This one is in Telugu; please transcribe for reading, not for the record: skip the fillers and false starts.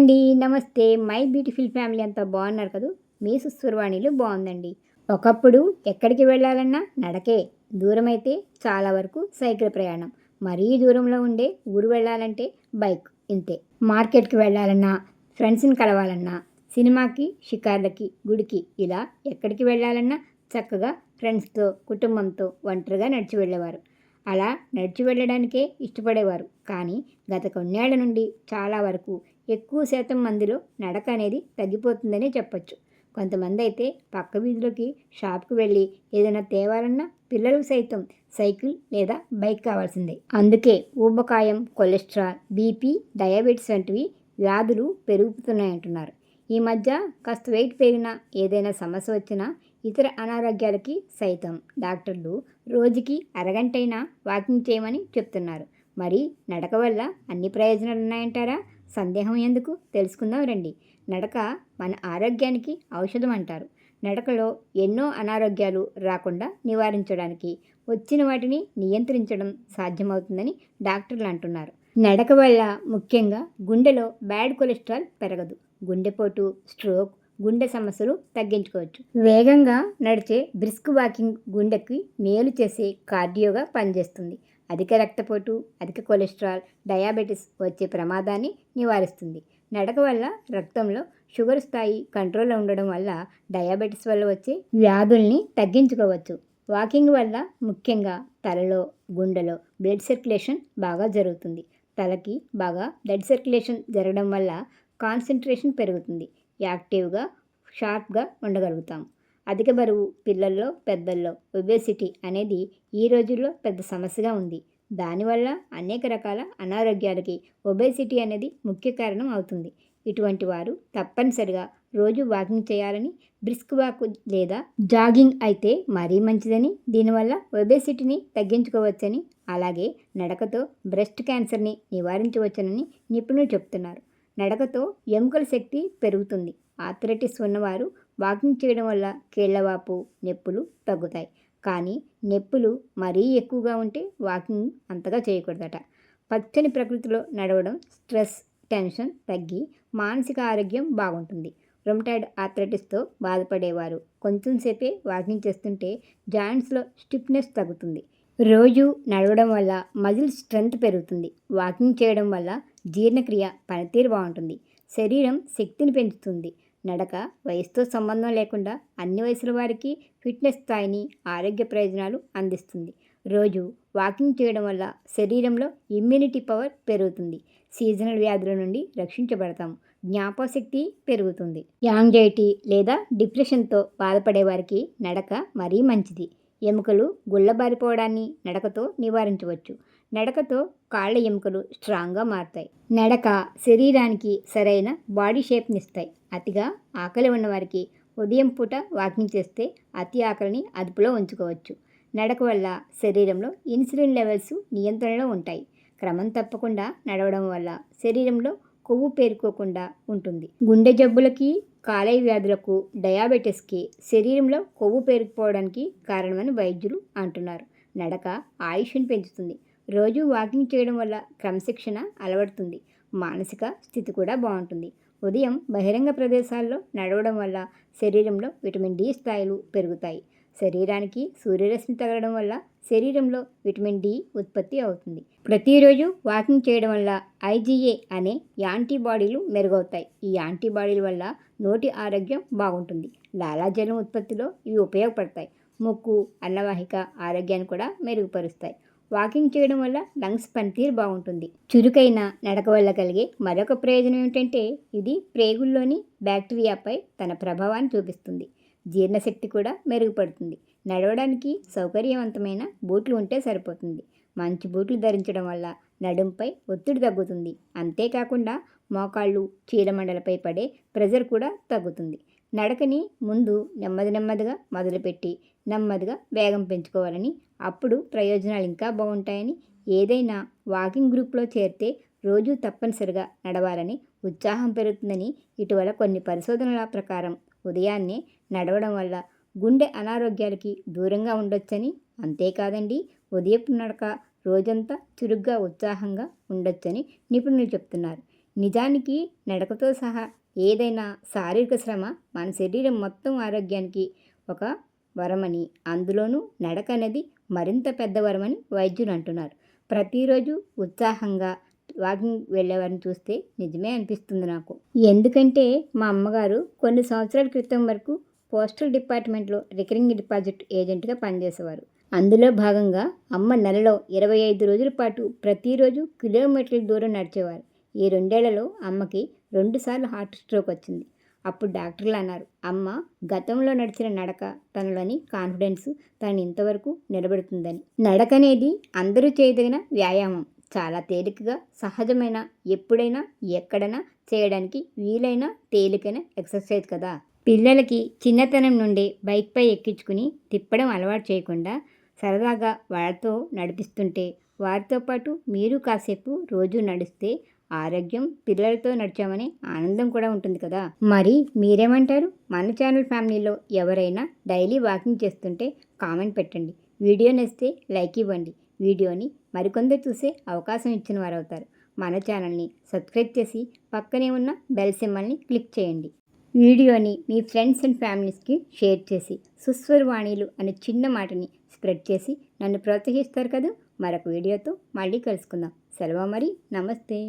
హాయ్ అండి, నమస్తే. మై బ్యూటిఫుల్ ఫ్యామిలీ అంతా బాగున్నారు కదూ. మీ సుస్వరవాణిలు బాగుందండి. ఒకప్పుడు ఎక్కడికి వెళ్ళాలన్నా నడకే, దూరమైతే చాలా వరకు సైకిల్ ప్రయాణం, మరీ దూరంలో ఉండే ఊరు వెళ్ళాలంటే బైక్, ఇంతే. మార్కెట్కి వెళ్ళాలన్నా, ఫ్రెండ్స్ని కలవాలన్నా, సినిమాకి, షికార్లకి, గుడికి, ఇలా ఎక్కడికి వెళ్ళాలన్నా చక్కగా ఫ్రెండ్స్తో, కుటుంబంతో ఒంటరిగా నడిచి వెళ్ళేవారు. అలా నడిచి వెళ్ళడానికే ఇష్టపడేవారు. కానీ గత కొన్నేళ్ల నుండి చాలా వరకు ఎక్కువ శాతం మందిలో నడక అనేది తగ్గిపోతుందనే చెప్పొచ్చు. కొంతమంది అయితే పక్క వీధిలోకి షాప్కి వెళ్ళి ఏదైనా తేవాలన్నా పిల్లలకు సైతం సైకిల్ లేదా బైక్ కావాల్సిందే. అందుకే ఊబకాయం, కొలెస్ట్రాల్, బీపీ, డయాబెటీస్ వంటివి వ్యాధులు పెరుగుతున్నాయంటున్నారు. ఈ మధ్య కాస్త వెయిట్ పెరిగినా, ఏదైనా సమస్య వచ్చినా, ఇతర అనారోగ్యాలకి సైతం డాక్టర్లు రోజుకి అరగంటైనా వాకింగ్ చేయమని చెప్తున్నారు. మరి నడక వల్ల అన్ని ప్రయోజనాలు ఉన్నాయంటారా? సందేహం ఎందుకు, తెలుసుకుందాం రండి. నడక మన ఆరోగ్యానికి ఔషధం అంటారు. నడకలో ఎన్నో అనారోగ్యాలు రాకుండా నివారించడానికి, వచ్చిన వాటిని నియంత్రించడం సాధ్యమవుతుందని డాక్టర్లు అంటున్నారు. నడక వల్ల ముఖ్యంగా గుండెలో బ్యాడ్ కొలెస్ట్రాల్ పెరగదు. గుండెపోటు, స్ట్రోక్, గుండె సమస్యలు తగ్గించుకోవచ్చు. వేగంగా నడిచే బ్రిస్క్ వాకింగ్ గుండెకి మేలు చేసే కార్డియోగా పనిచేస్తుంది. అధిక రక్తపోటు, అధిక కొలెస్ట్రాల్, డయాబెటీస్ వచ్చే ప్రమాదాన్ని నివారిస్తుంది. నడక వల్ల రక్తంలో షుగర్ స్థాయి కంట్రోల్లో ఉండడం వల్ల డయాబెటీస్ వల్ల వచ్చే వ్యాధుల్ని తగ్గించుకోవచ్చు. వాకింగ్ వల్ల ముఖ్యంగా తలలో, గుండెలో బ్లడ్ సర్క్యులేషన్ బాగా జరుగుతుంది. తలకి బాగా బ్లడ్ సర్క్యులేషన్ జరగడం వల్ల కాన్సన్ట్రేషన్ పెరుగుతుంది. యాక్టివ్గా, షార్ప్గా ఉండగలుగుతాం. అధిక బరువు పిల్లల్లో, పెద్దల్లో ఒబేసిటీ అనేది ఈ రోజుల్లో పెద్ద సమస్యగా ఉంది. దానివల్ల అనేక రకాల అనారోగ్యాలకి ఒబేసిటీ అనేది ముఖ్య కారణం అవుతుంది. ఇటువంటి వారు తప్పనిసరిగా రోజు వాకింగ్ చేయాలని, బ్రిస్క్ వాక్ లేదా జాగింగ్ అయితే మరీ మంచిదని, దీనివల్ల ఒబేసిటీని తగ్గించుకోవచ్చని, అలాగే నడకతో బ్రెస్ట్ క్యాన్సర్ని నివారించవచ్చునని నిపుణులు చెప్తున్నారు. నడకతో ఎముకల శక్తి పెరుగుతుంది. ఆర్థరైటిస్ ఉన్నవారు వాకింగ్ చేయడం వల్ల కీళ్లవాపు, నొప్పులు తగ్గుతాయి. కానీ నొప్పులు మరీ ఎక్కువగా ఉంటే వాకింగ్ అంతగా చేయకూడదట. పచ్చని ప్రకృతిలో నడవడం స్ట్రెస్, టెన్షన్ తగ్గి మానసిక ఆరోగ్యం బాగుంటుంది. రొమటాయిడ్ ఆర్థరైటిస్తో బాధపడేవారు కొంచెం సేపే వాకింగ్ చేస్తుంటే జాయింట్స్లో స్టిఫ్నెస్ తగ్గుతుంది. రోజు నడవడం వల్ల మజిల్ స్ట్రెంగ్త్ పెరుగుతుంది. వాకింగ్ చేయడం వల్ల జీర్ణక్రియ పనితీరు బాగుంటుంది. శరీరం శక్తిని పెంచుతుంది. నడక వయసుతో సంబంధం లేకుండా అన్ని వయసుల వారికి ఫిట్నెస్ స్థాయిని, ఆరోగ్య ప్రయోజనాలు అందిస్తుంది. రోజు వాకింగ్ చేయడం వల్ల శరీరంలో ఇమ్యూనిటీ పవర్ పెరుగుతుంది. సీజనల్ వ్యాధుల నుండి రక్షించబడతాము. జ్ఞాపకశక్తి పెరుగుతుంది. యాంగ్జైటీ లేదా డిప్రెషన్తో బాధపడే వారికి నడక మరీ మంచిది. ఎముకలు గుల్లబారిపోవడాన్ని నడకతో నివారించవచ్చు. నడకతో కాళ్ళ ఎముకలు స్ట్రాంగ్గా మారుతాయి. నడక శరీరానికి సరైన బాడీ షేప్నిస్తాయి. అతిగా ఆకలి ఉన్నవారికి ఉదయం పూట వాకింగ్ చేస్తే అతి ఆకలిని అదుపులో ఉంచుకోవచ్చు. నడక వల్ల శరీరంలో ఇన్సులిన్ లెవెల్స్ నియంత్రణలో ఉంటాయి. క్రమం తప్పకుండా నడవడం వల్ల శరీరంలో కొవ్వు పేరుకోకుండా ఉంటుంది. గుండె జబ్బులకి, కాలేయ వ్యాధులకు, డయాబెటీస్కి శరీరంలో కొవ్వు పేరుకుపోవడానికి కారణమని వైద్యులు అంటున్నారు. నడక ఆయుష్ని పెంచుతుంది. రోజు వాకింగ్ చేయడం వల్ల క్రమశిక్షణ అలవడుతుంది. మానసిక స్థితి కూడా బాగుంటుంది. ఉదయం బహిరంగ ప్రదేశాల్లో నడవడం వల్ల శరీరంలో విటమిన్ డి స్థాయిలు పెరుగుతాయి. శరీరానికి సూర్యరశ్మి తగలడం వల్ల శరీరంలో విటమిన్ డి ఉత్పత్తి అవుతుంది. ప్రతిరోజు వాకింగ్ చేయడం వల్ల ఐజీఏ అనే యాంటీబాడీలు మెరుగవుతాయి. ఈ యాంటీబాడీల వల్ల నోటి ఆరోగ్యం బాగుంటుంది. లాలాజలం ఉత్పత్తిలో ఇవి ఉపయోగపడతాయి. ముక్కు, అన్నవాహిక ఆరోగ్యాన్ని కూడా మెరుగుపరుస్తాయి. వాకింగ్ చేయడం వల్ల లంగ్స్ పనితీరు బాగుంటుంది. చురుకైన నడక వల్ల కలిగే మరొక ప్రయోజనం ఏమిటంటే ఇది ప్రేగుల్లోని బ్యాక్టీరియాపై తన ప్రభావాన్ని చూపిస్తుంది. జీర్ణశక్తి కూడా మెరుగుపడుతుంది. నడవడానికి సౌకర్యవంతమైన బూట్లు ఉంటే సరిపోతుంది. మంచి బూట్లు ధరించడం వల్ల నడుంపై ఒత్తిడి తగ్గుతుంది. అంతేకాకుండా మోకాళ్ళు, చీలమండలపై పడే ప్రెజర్ కూడా తగ్గుతుంది. నడకని ముందు నెమ్మదిగా మొదలుపెట్టి నెమ్మదిగా వేగం పెంచుకోవాలని, అప్పుడు ప్రయోజనాలు ఇంకా బాగుంటాయని, ఏదైనా వాకింగ్ గ్రూప్లో చేరితే రోజు తప్పనిసరిగా నడవాలని, ఉత్సాహం పెరుగుతుందని ఇటీవల కొన్ని పరిశోధనల ప్రకారం ఉదయాన్నే నడవడం వల్ల గుండె అనారోగ్యాలకి దూరంగా ఉండొచ్చని, అంతేకాదండి ఉదయపు నడక రోజంతా చురుగ్గా, ఉత్సాహంగా ఉండొచ్చని నిపుణులు చెప్తున్నారు. నిజానికి నడకతో సహా ఏదైనా శారీరక శ్రమ మన శరీరం మొత్తం ఆరోగ్యానికి ఒక వరమని, అందులోనూ నడక అనేది మరింత పెద్ద వరమని వైద్యులు అంటున్నారు. ప్రతిరోజు ఉత్సాహంగా వాకింగ్ వెళ్ళేవారిని చూస్తే నిజమే అనిపిస్తుంది నాకు. ఎందుకంటే మా అమ్మగారు కొన్ని సంవత్సరాల క్రితం వరకు పోస్టల్ డిపార్ట్మెంట్లో రికరింగ్ డిపాజిట్ ఏజెంట్గా పనిచేసేవారు. అందులో భాగంగా అమ్మ నెలలో 25 రోజుల పాటు ప్రతిరోజు కిలోమీటర్ల దూరం నడిచేవారు. ఈ 2 ఏళ్లలో అమ్మకి 2 సార్లు హార్ట్ స్ట్రోక్ వచ్చింది. అప్పుడు డాక్టర్లు అన్నారు, అమ్మ గతంలో నడిచిన నడక తనలోని కాన్ఫిడెన్స్ తనని ఇంతవరకు నిలబెడుతుందని. నడక అనేది అందరూ చేయదగిన వ్యాయామం. చాలా తేలికగా, సహజమైన, ఎప్పుడైనా ఎక్కడైనా చేయడానికి వీలైన తేలికైన ఎక్సర్సైజ్ కదా. పిల్లలకి చిన్నతనం నుండే బైక్పై ఎక్కించుకుని తిప్పడం అలవాటు చేయకుండా సరదాగా వాళ్ళతో నడిపిస్తుంటే, వారితో పాటు మీరు కాసేపు రోజు నడిస్తే ఆరోగ్యం, పిల్లలతో నడిచామనే ఆనందం కూడా ఉంటుంది కదా. మరి మీరేమంటారు? మన ఛానల్ ఫ్యామిలీలో ఎవరైనా డైలీ వాకింగ్ చేస్తుంటే కామెంట్ పెట్టండి. వీడియో నచ్చితే లైక్ ఇవ్వండి. వీడియోని మరికొందరు చూసే అవకాశం ఇచ్చిన వారు అవుతారు. మన ఛానల్ని సబ్స్క్రైబ్ చేసి పక్కనే ఉన్న బెల్ సింబల్ని క్లిక్ చేయండి. వీడియోని మీ ఫ్రెండ్స్ అండ్ ఫ్యామిలీస్కి షేర్ చేసి సుస్వరవాణిలు అనే చిన్న మాటని స్ప్రెడ్ చేసి నన్ను ప్రోత్సహిస్తారు కదా. మరొక వీడియోతో మళ్ళీ కలుసుకుందాం. సెలవు మరి. నమస్తే.